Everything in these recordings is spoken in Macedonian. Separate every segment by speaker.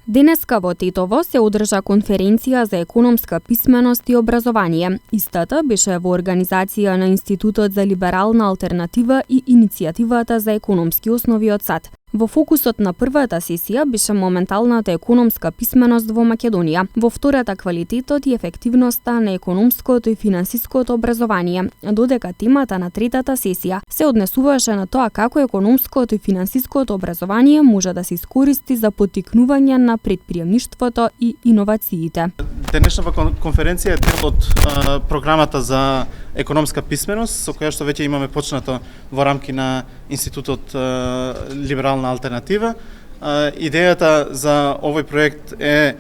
Speaker 1: Денеска во Тетово се одржа конференција за економска писменост и образование. Истата беше во организација на Институтот за либерална алтернатива и Иницијативата за економски основи од САД. Во фокусот на првата сесија беше моменталната економска писменост во Македонија, во втората квалитетот и ефективноста на економското и финансиското образование, додека темата на третата сесија се однесуваше на тоа како економското и финансиското образование може да се искористи за поттикнување на претприемништвото и иновациите.
Speaker 2: Денешната конференција е дел од програмата за економска писменост, со која што веќе имаме почнато во рамки на Институтот либерална алтернатива. Идејата за овој проект е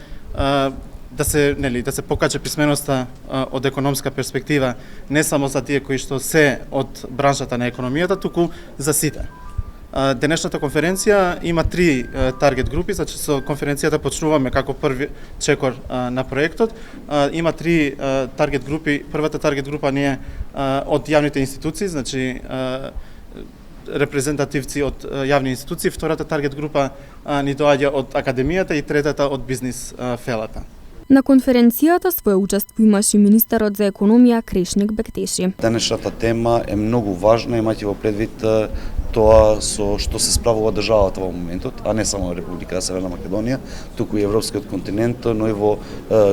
Speaker 2: да се покаже писменоста од економска перспектива не само за тие кои што се од браншата на економијата, туку за сите. Денешната конференција има 3 таргет групи, значи со конференцијата почнуваме како први чекор на проектот. Има 3 таргет групи. Првата таргет група не е од јавните институции, значи репрезентативци од јавни институции, втората таргет група ни доаѓа од академијата и третата од бизнис фелата.
Speaker 1: На конференцијата своје учество имаше министерот за економија Крешник Бектеши.
Speaker 3: Денешната тема е многу важна, имајќи во предвид тоа со што се справува државата во моментот, а не само Република Северна Македонија, туку и европскиот континент, но и во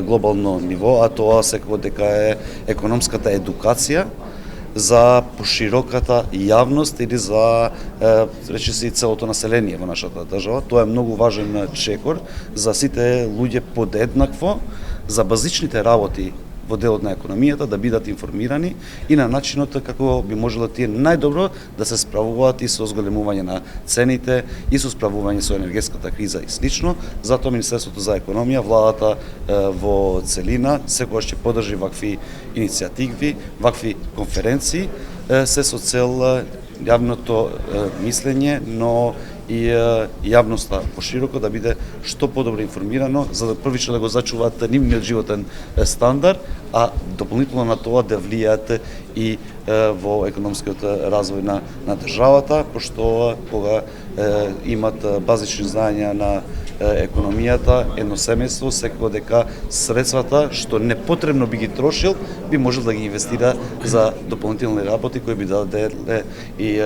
Speaker 3: глобално ниво, а тоа секако дека е економската едукација за пошироката јавност или за речиси целото население во нашата држава. Тоа е многу важен чекор за сите луѓе подеднакво, за базичните работи во делот на економијата да бидат информирани и на начинот како би можело тие најдобро да се справуваат и со зголемување на цените и со справување со енергетската криза и слично. Затоа Министерството за економија, владата во целина секогаш ќе поддржи вакви иницијативи, вакви конференции се со цел јавното мислење, но и јавноста пошироко да биде што подобро информирано, за да првично да го зачуваат нивниот животен стандард, а дополнително на тоа да влијаат и во економскиот развој на државата, пошто кога имат базични знаења на економијата, едно семејство секако дека средствата што непотребно би ги трошил, би можел да ги инвестира за дополнителни работи кои би даделе и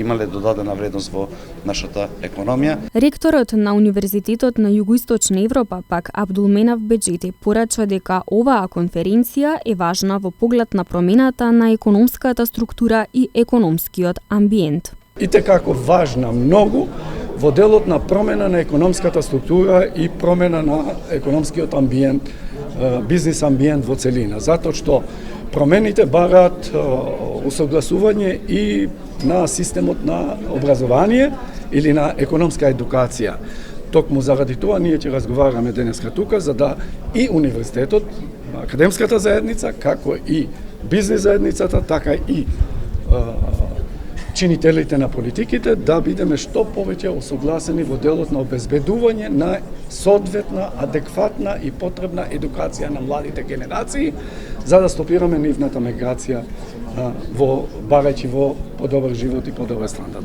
Speaker 3: имале додадена вредност во нашата економија.
Speaker 1: Ректорот на Универзитетот на Југоисточна Европа, пак Абдулменав Беџети, порача дека оваа конференција е важна во поглед на промената на економската структура и економскиот амбиент.
Speaker 4: И како важна многу во делот на промена на економската структура и промена на економскиот амбиент, бизнис амбиент во целина, затоа што промените бараат усогласување и на системот на образование или на економска едукација. Токму заради тоа ние ќе разговараме денеска тука за да и универзитетот, академската заедница, како и бизнис заедницата, така и чинителите на политиките да бидеме што повеќе осогласени во делот на обезбедување на соодветна, адекватна и потребна едукација на младите генерации за да стопираме нивната миграција барајќи во подобар живот и подобар стандард.